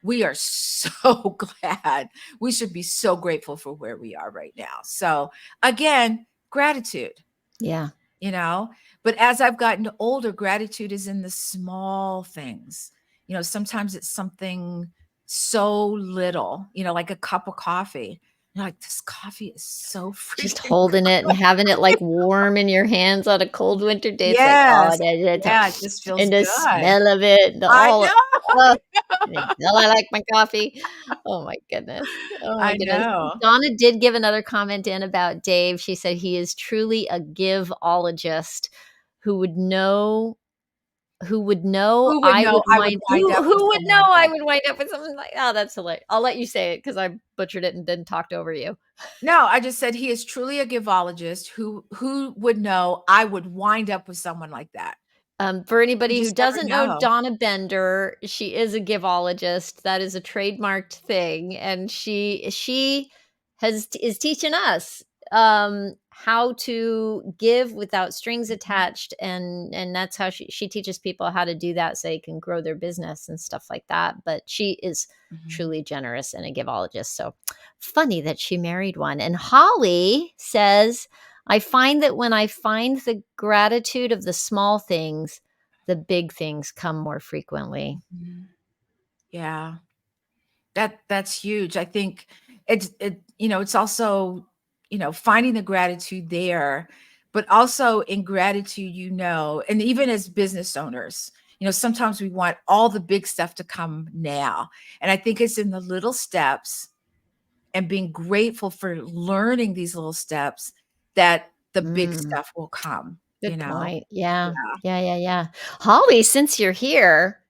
Speaker 2: we are so glad. We should be so grateful for where we are right now. So, again, gratitude,
Speaker 1: Yeah.
Speaker 2: you know, but as I've gotten older, gratitude is in the small things. Sometimes it's something so little, like a cup of coffee. You're like, this coffee is so
Speaker 1: Just
Speaker 2: freaking
Speaker 1: holding it and having it, like, warm in your hands on a cold winter day, it's like, "Oh,
Speaker 2: Yes.
Speaker 1: that's
Speaker 2: Yeah, it just feels
Speaker 1: and the
Speaker 2: good.
Speaker 1: smell of it, the
Speaker 2: I
Speaker 1: all
Speaker 2: know.
Speaker 1: oh, you can tell I like my coffee." Oh my goodness. Oh my
Speaker 2: I
Speaker 1: goodness.
Speaker 2: know.
Speaker 1: Donna did give another comment in about Dave. She said, "He is truly a giveologist who would know
Speaker 2: Who would
Speaker 1: I
Speaker 2: know
Speaker 1: would
Speaker 2: I would
Speaker 1: wind
Speaker 2: wind up with
Speaker 1: who would
Speaker 2: someone
Speaker 1: know
Speaker 2: like
Speaker 1: I
Speaker 2: that?
Speaker 1: would wind up with something like" oh, that's hilarious. I'll let you say it because I butchered it and then talked over you.
Speaker 2: No, I just said he is truly a givologist who would know I would wind up with someone like that.
Speaker 1: For
Speaker 2: You
Speaker 1: anybody who
Speaker 2: just never
Speaker 1: doesn't know
Speaker 2: know.
Speaker 1: Donna Bender, she is a givologist. That is a trademarked thing, and she is teaching us how to give without strings
Speaker 2: Mhm,
Speaker 1: attached, and that's how she teaches people how to do that so they can grow their business and stuff like that. But she is
Speaker 2: mhm.
Speaker 1: truly generous and a givologist. So funny that she married one. And Holly says, I find that when I find the gratitude of the small things, the big things come more frequently.
Speaker 2: Mhm. Yeah. That's huge. I think it's also, finding the gratitude there, but also in gratitude, and even as business owners, sometimes we want all the big stuff to come now. And I think it's in the little steps and being grateful for learning these little steps that the big
Speaker 1: Mm,
Speaker 2: stuff will come, you
Speaker 1: good
Speaker 2: know?
Speaker 1: point. Yeah.
Speaker 2: Yeah.
Speaker 1: Yeah, yeah, yeah. Holly, since you're here,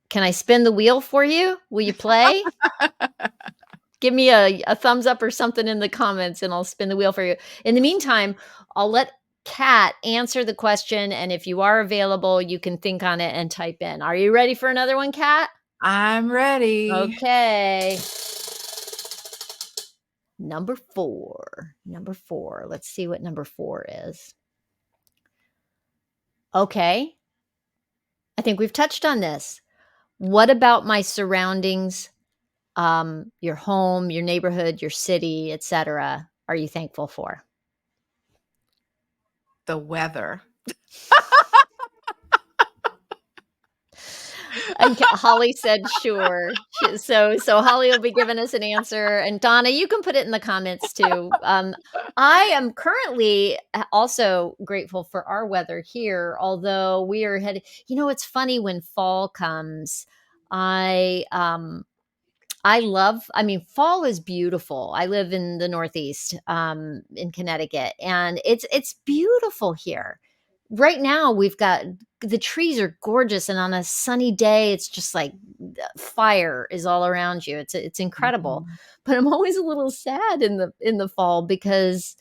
Speaker 1: can I spin the wheel for you? Will you play? Give me a thumbs up or something in the comments, and I'll spin the wheel for you. In the meantime, I'll let Kat answer the question, and if you are available, you can think on it and type in. Are you ready for another one, Kat?
Speaker 2: I'm ready.
Speaker 1: Okay. Number 4. Number 4. Let's see what number 4 is. Okay. I think we've touched on this. What about my surroundings, your home, your neighborhood, your city, etcetera, are you thankful for?
Speaker 2: The weather.
Speaker 1: And Holly said, "Sure." So Holly will be giving us an answer, and Donna, you can put it in the comments too. I am currently also grateful for our weather here, although we are headed. It's funny when fall comes. I um I mean, fall is beautiful. I live in the Northeast, in Connecticut, and it's beautiful here. Right now, we've got the trees are gorgeous, and on a sunny day, it's just like fire is all around you. It's incredible.
Speaker 2: Mhm.
Speaker 1: But I'm always a little sad in the fall because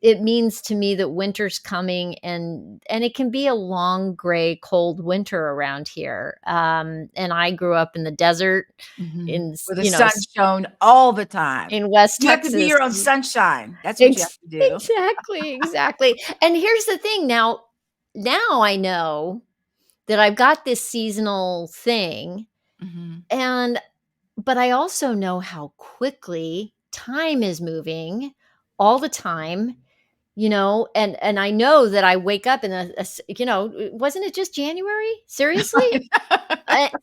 Speaker 1: it means to me that winter's coming, and it can be a long, gray, cold winter around here. And I grew up in the desert
Speaker 2: Mhm.
Speaker 1: in
Speaker 2: Where the sun shone all the time.
Speaker 1: in West
Speaker 2: You have to be
Speaker 1: Texas.
Speaker 2: your own sunshine. That's what you have to do.
Speaker 1: Exactly, exactly. And here's the thing, now I know that I've got this seasonal thing,
Speaker 2: Mhm.
Speaker 1: and but I also know how quickly time is moving all the time, and I know that I wake up in wasn't it just January? Seriously?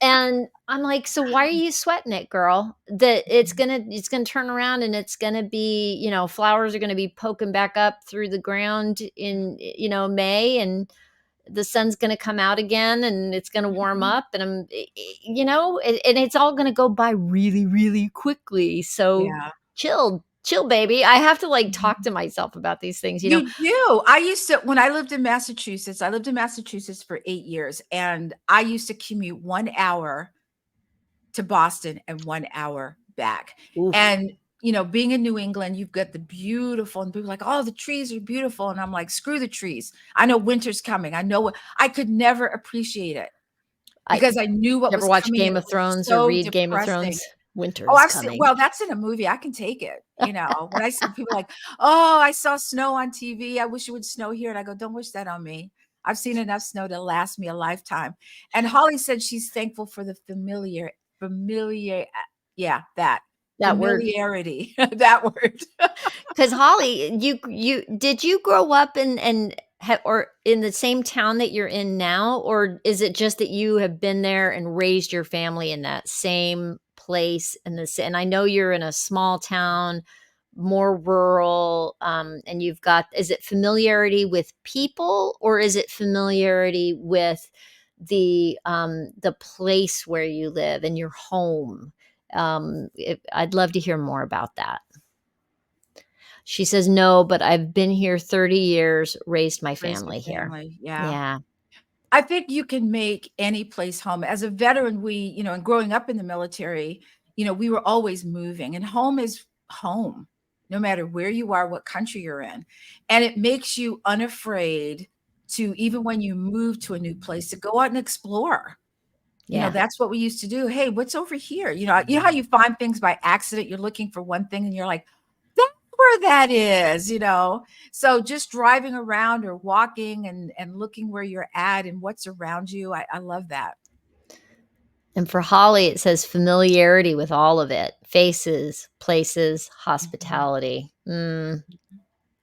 Speaker 1: And I'm like, "So why are you sweating it, girl? That it's gonna turn around and it's gonna be, flowers are gonna be poking back up through the ground in, May, and the sun's gonna come out again and it's gonna warm
Speaker 2: Mhm.
Speaker 1: up, and and it's all gonna go by really, really quickly. So
Speaker 2: Yeah.
Speaker 1: chill, baby." I have to like talk
Speaker 2: Mhm.
Speaker 1: to myself about these things.
Speaker 2: You do. When I lived in Massachusetts for 8 years, and I used to commute 1 hour to Boston and 1 hour back.
Speaker 1: Oof.
Speaker 2: And, being in New England, you've got the beautiful and people are like, "Oh, the trees are beautiful." And I'm like, "Screw the trees. I know winter's coming. I know what." I could never appreciate it
Speaker 1: I
Speaker 2: because I knew what
Speaker 1: You ever
Speaker 2: was
Speaker 1: watch
Speaker 2: coming and
Speaker 1: Game
Speaker 2: it
Speaker 1: of
Speaker 2: was
Speaker 1: Thrones or
Speaker 2: so
Speaker 1: read Game of
Speaker 2: depressing.
Speaker 1: Thrones? Winter
Speaker 2: Oh,
Speaker 1: is
Speaker 2: I've seen
Speaker 1: coming.
Speaker 2: well, that's in a movie, I can take it, when I see people like, "Oh, I saw snow on TV, I wish it would snow here," and I go, "Don't wish that on me. I've seen enough snow to last me a lifetime." And Holly said she's thankful for the familiar yeah, that,
Speaker 1: That word.
Speaker 2: familiarity, that word.
Speaker 1: 'Cause Holly, you did you grow up or in the same town that you're in now, or is it just that you have been there and raised your family in that same place and I know you're in a small town, more rural, and you've got is it familiarity with people, or is it familiarity with the place where you live and your home? I'd love to hear more about that. She says, "No, but I've been here 30 years, raised my
Speaker 2: Raised
Speaker 1: family
Speaker 2: a
Speaker 1: here."
Speaker 2: family, yeah.
Speaker 1: Yeah.
Speaker 2: I think you can make any place home. As a veteran, and growing up in the military, we were always moving, and home is home, no matter where you are, what country you're in. And it makes you unafraid to even when you move to a new place to go out and explore.
Speaker 1: Yeah.
Speaker 2: That's what we used to do. Hey, what's over here? You know how you find things by accident? You're looking for one thing and you're like, that's where that is. So just driving around or walking and looking where you're at and what's around you. I love that.
Speaker 1: And for Holly, it says familiarity with all of it. Faces, places,
Speaker 2: Mhm.
Speaker 1: hospitality.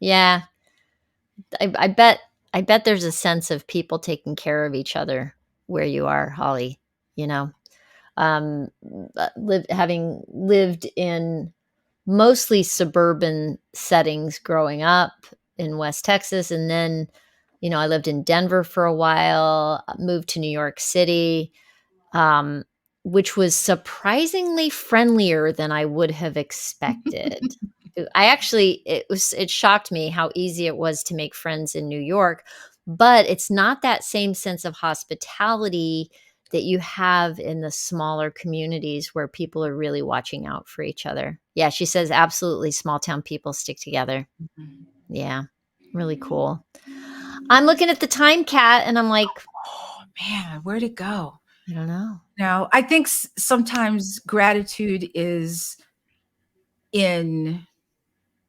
Speaker 1: Yeah. I bet there's a sense of people taking care of each other where you are, Holly, you know? Having lived in mostly suburban settings growing up in West Texas, and then, I lived in Denver for a while, moved to New York City, um, which was surprisingly friendlier than I would have expected. It shocked me how easy it was to make friends in New York, but it's not that same sense of hospitality that you have in the smaller communities where people are really watching out for each other. Yeah, she says absolutely small town people stick together.
Speaker 2: Mhm.
Speaker 1: Yeah, really cool. I'm looking at the time, Cat, and I'm like,
Speaker 2: Oh man, where'd it go?
Speaker 1: I don't know.
Speaker 2: Now, I think sometimes gratitude is in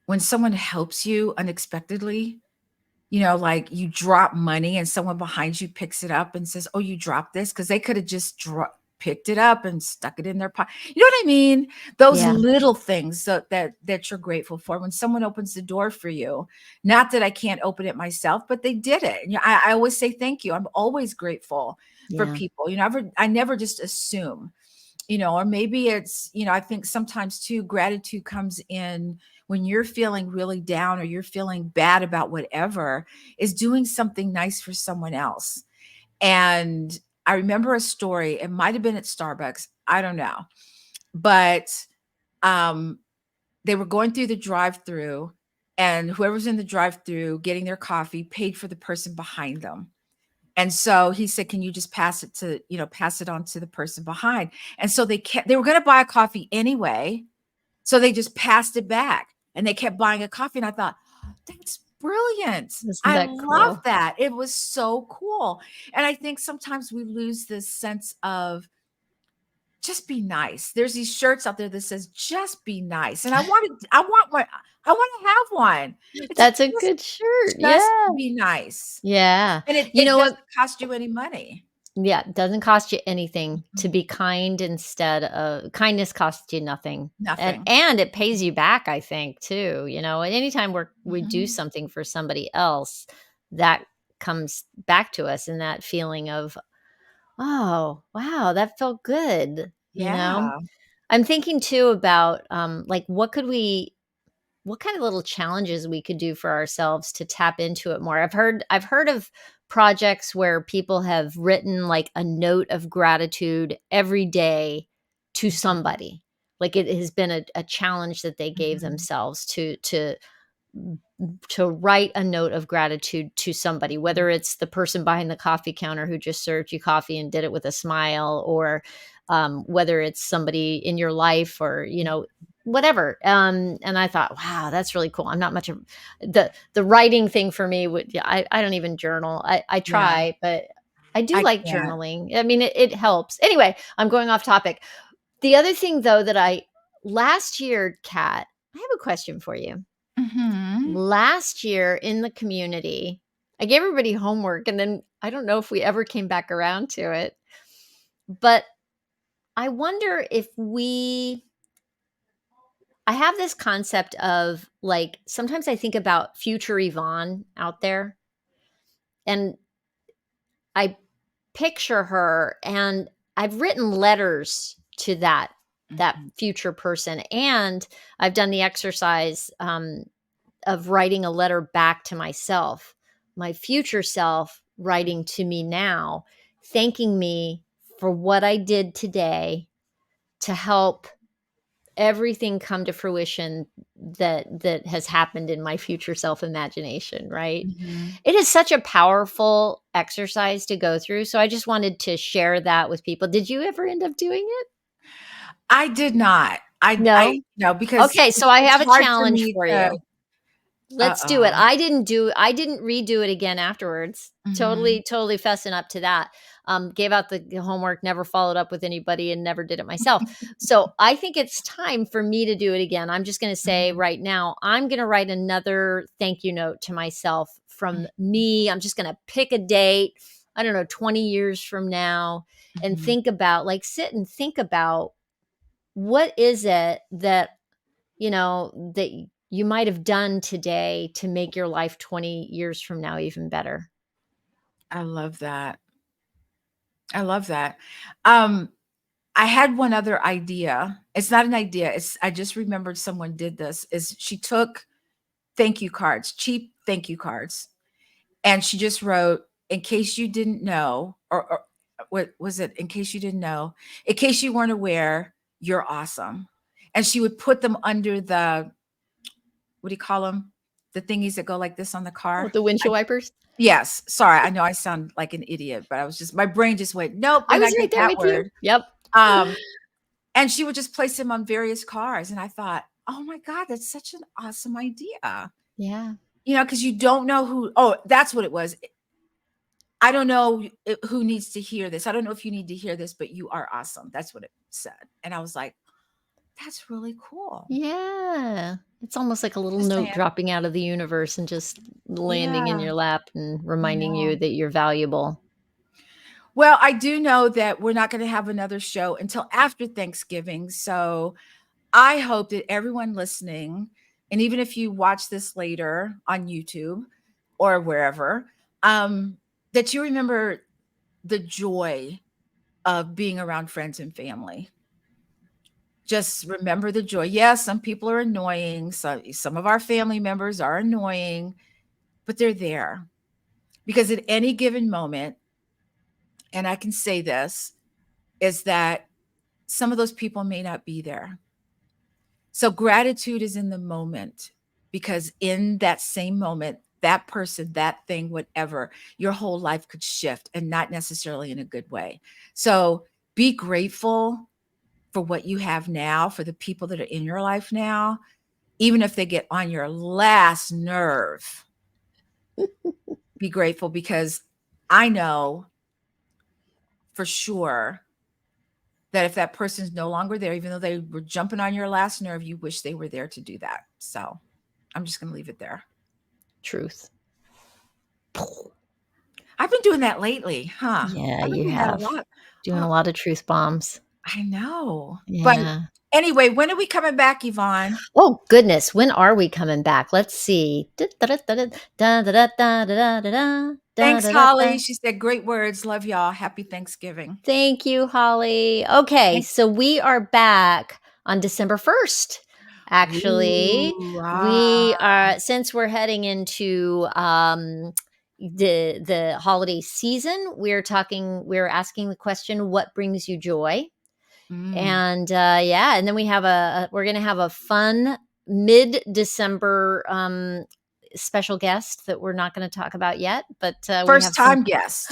Speaker 2: when someone helps you unexpectedly. Like you drop money and someone behind you picks it up and says, "Oh, you dropped this," because they could have just picked it up and stuck it in their pocket. You know what I mean? Those
Speaker 1: Yeah,
Speaker 2: little things that you're grateful for when someone opens the door for you. Not that I can't open it myself, but they did it. I always say thank you. I'm always grateful for
Speaker 1: yeah,
Speaker 2: people. I never just assume. Or maybe it's, I think sometimes too, gratitude comes in when you're feeling really down or you're feeling bad about whatever, is doing something nice for someone else. And I remember a story, it might have been at Starbucks, I don't know, but um, they were going through the drive-through, and whoever's in the drive-through getting their coffee paid for the person behind them. And so he said, "Can you just pass it on to the person behind?" And so they were going to buy a coffee anyway. So they just passed it back and they kept buying a coffee. And I thought, that's brilliant.
Speaker 1: isn't
Speaker 2: I
Speaker 1: that
Speaker 2: love
Speaker 1: cool?
Speaker 2: that. It was so cool. And I think sometimes we lose this sense of just be nice. There's these shirts out there that says just be nice. And I want one. I want to have one. It's
Speaker 1: That's a good shirt,
Speaker 2: just
Speaker 1: yeah.
Speaker 2: be nice.
Speaker 1: Yeah.
Speaker 2: And it,
Speaker 1: You
Speaker 2: it
Speaker 1: know what?
Speaker 2: doesn't cost you any money.
Speaker 1: Yeah, it doesn't cost you anything to
Speaker 2: Mhm.
Speaker 1: be kind instead of kindness costs you nothing. And
Speaker 2: Nothing.
Speaker 1: and it pays you back, I think, too, and anytime we do
Speaker 2: Mhm.
Speaker 1: something for somebody else, that comes back to us in that feeling of, "Oh, wow, that felt good?"
Speaker 2: Yeah.
Speaker 1: I'm thinking too about, like, what kind of little challenges we could do for ourselves to tap into it more. I've heard of projects where people have written like a note of gratitude every day to
Speaker 2: Mhm.
Speaker 1: somebody. Like it has been a challenge that they gave
Speaker 2: Mhm.
Speaker 1: themselves to write a note of gratitude to somebody, whether it's the person behind the coffee counter who just served you coffee and did it with a smile, or whether it's somebody in your life, or whatever. And I thought, wow, that's really cool. I'm not much of the writing thing for me. Would Yeah, I don't even journal. I
Speaker 2: Yeah.
Speaker 1: try, but I do
Speaker 2: I
Speaker 1: like
Speaker 2: can't.
Speaker 1: journaling. I mean, it helps. Anyway, I'm going off topic. The other thing, though, that I last year, Kat, I have a question for you.
Speaker 2: Mhm.
Speaker 1: Last year in the community, I gave everybody homework, and then I don't know if we ever came back around to it, but I wonder if I have this concept of, like, sometimes I think about future Yvonne out there, and I picture her, and I've written letters to that
Speaker 2: Mhm.
Speaker 1: future person, and I've done the exercise, of writing a letter back to myself, my future self writing to me now, thanking me for what I did today to help everything come to fruition that has happened in my future self imagination, right?
Speaker 2: Mhm.
Speaker 1: It is such a powerful exercise to go through. So I just wanted to share that with people. Did you ever end up doing it?
Speaker 2: I did not. I
Speaker 1: No?
Speaker 2: no, because
Speaker 1: Okay, so I
Speaker 2: it's
Speaker 1: have a
Speaker 2: hard for
Speaker 1: challenge
Speaker 2: me
Speaker 1: for
Speaker 2: to
Speaker 1: you. Let's do it.
Speaker 2: Uh-oh.
Speaker 1: I didn't redo it again afterwards.
Speaker 2: Mhm.
Speaker 1: Totally fessing up to that. Gave out the homework, never followed up with anybody and never did it myself. So I think it's time for me to do it again. I'm just gonna say
Speaker 2: Mhm.
Speaker 1: right now, I'm gonna write another thank you note to myself from me. I'm just gonna pick a date, I don't know, 20 years from now, and
Speaker 2: Mhm.
Speaker 1: think about, like, sit and think about what is it that that you might have done today to make your life 20 years from now even better.
Speaker 2: I love that. I love that. Um, I had one other idea. It's not an idea. It's I just remembered someone did this. Is she took thank you cards, cheap thank you cards, and she just wrote, "In case you didn't know," or what was it? "In case you didn't know, in case you weren't aware, you're awesome." And she would put them under the what do you call them? The thingies that go like this on the
Speaker 1: Oh,
Speaker 2: car.
Speaker 1: the
Speaker 2: I
Speaker 1: windshield wipers?
Speaker 2: yes, sorry, I know I sound like an idiot, but I was just my brain just went, "Nope,
Speaker 1: I
Speaker 2: we're
Speaker 1: was
Speaker 2: not
Speaker 1: right
Speaker 2: getting
Speaker 1: there
Speaker 2: that
Speaker 1: with you.
Speaker 2: word."
Speaker 1: Yep.
Speaker 2: Um, and she would just place them on various cars, and I thought, "Oh my god, that's such an awesome idea."
Speaker 1: Yeah.
Speaker 2: Because you don't know who oh, that's what it was. I don't know who needs to hear this. I don't know if you need to hear this, but you are awesome. That's what it said. And I was like, "That's really cool."
Speaker 1: Yeah. It's almost like a little
Speaker 2: Just
Speaker 1: note
Speaker 2: saying.
Speaker 1: dropping out of the universe and just landing in
Speaker 2: Yeah,
Speaker 1: your lap and
Speaker 2: I
Speaker 1: reminding you
Speaker 2: know.
Speaker 1: that you're valuable.
Speaker 2: Well, I do know that we're not gonna have another show until after Thanksgiving, so I hope that everyone listening, and even if you watch this later on YouTube or wherever, that you remember the joy of being around friends and family. Just remember the joy. Yes, some people are annoying. Some of our family members are annoying, but they're there because at any given moment, and I can say this, is that some of those people may not be there. So gratitude is in the moment because in that same moment, that person, that thing, whatever, your whole life could shift and not necessarily in a good way. So be grateful for what you have now, for the people that are in your life now, even if they get on your last nerve. Be grateful because I know for sure that if that person's no longer there, even though they were jumping on your last nerve, you wish they were there to do that. So I'm just going to leave it there.
Speaker 1: Truth.
Speaker 2: I've been doing that lately, huh?
Speaker 1: Yeah,
Speaker 2: I've been
Speaker 1: you
Speaker 2: doing that a
Speaker 1: have.
Speaker 2: lot.
Speaker 1: Doing
Speaker 2: Oh,
Speaker 1: a lot of truth bombs.
Speaker 2: I know. But
Speaker 1: Yeah.
Speaker 2: anyway, when are we coming back, Yvonne?
Speaker 1: Oh, goodness, when are we coming back? Let's see.
Speaker 2: Thanks, Holly. She said great words. Love y'all. Happy Thanksgiving.
Speaker 1: Thank you, Holly. Okay,
Speaker 2: Thank
Speaker 1: so we are back on December 1st. Actually,
Speaker 2: Ooh,
Speaker 1: we are since we're heading into the holiday season, we're asking the question, what brings you joy?
Speaker 2: mm.
Speaker 1: And yeah, and then we're gonna have a fun mid-December special guest that we're not gonna talk about yet, but we have
Speaker 2: First
Speaker 1: some
Speaker 2: time guest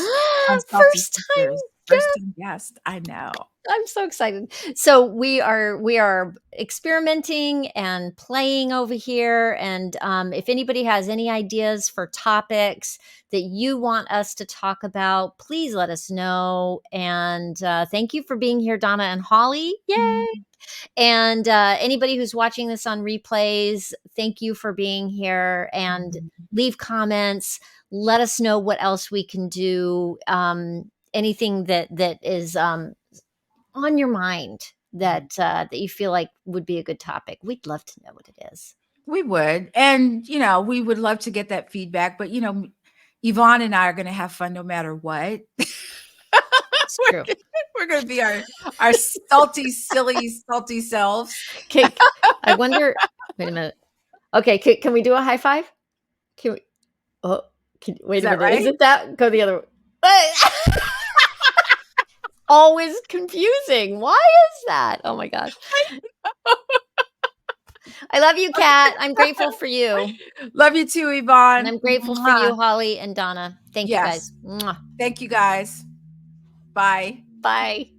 Speaker 2: on Salty
Speaker 1: first
Speaker 2: Sisters.
Speaker 1: time.
Speaker 2: First time guest. I know.
Speaker 1: I'm so excited. So we are experimenting and playing over here, and if anybody has any ideas for topics that you want us to talk about, please let us know. And thank you for being here, Donna and Holly. Yay!
Speaker 2: Mhm,
Speaker 1: And anybody who's watching this on replays, thank you for being here and
Speaker 2: mhm,
Speaker 1: leave comments. Let us know what else we can do. Anything that is on your mind
Speaker 2: mhm.
Speaker 1: that you feel like would be a good topic. We'd love to know what it is.
Speaker 2: We would. And, we would love to get that feedback. But, Yvonne and I are going to have fun no matter what.
Speaker 1: It's true.
Speaker 2: We're going to be our salty, silly, salty selves.
Speaker 1: Okay, I wonder. Wait a minute. Okay, can we do a high five? Can we? Oh,
Speaker 2: Is
Speaker 1: wait a
Speaker 2: that
Speaker 1: minute. Is
Speaker 2: right?
Speaker 1: it that? Go the other way. Always confusing. Why is that? Oh my gosh. I love you, Kat. I'm grateful for you.
Speaker 2: Love you too,
Speaker 1: And
Speaker 2: Yvonne.
Speaker 1: I'm grateful for
Speaker 2: Mwah.
Speaker 1: you, Holly and Donna. Thank you
Speaker 2: Yes.
Speaker 1: guys. Mwah.
Speaker 2: Thank you guys. Bye.
Speaker 1: Bye.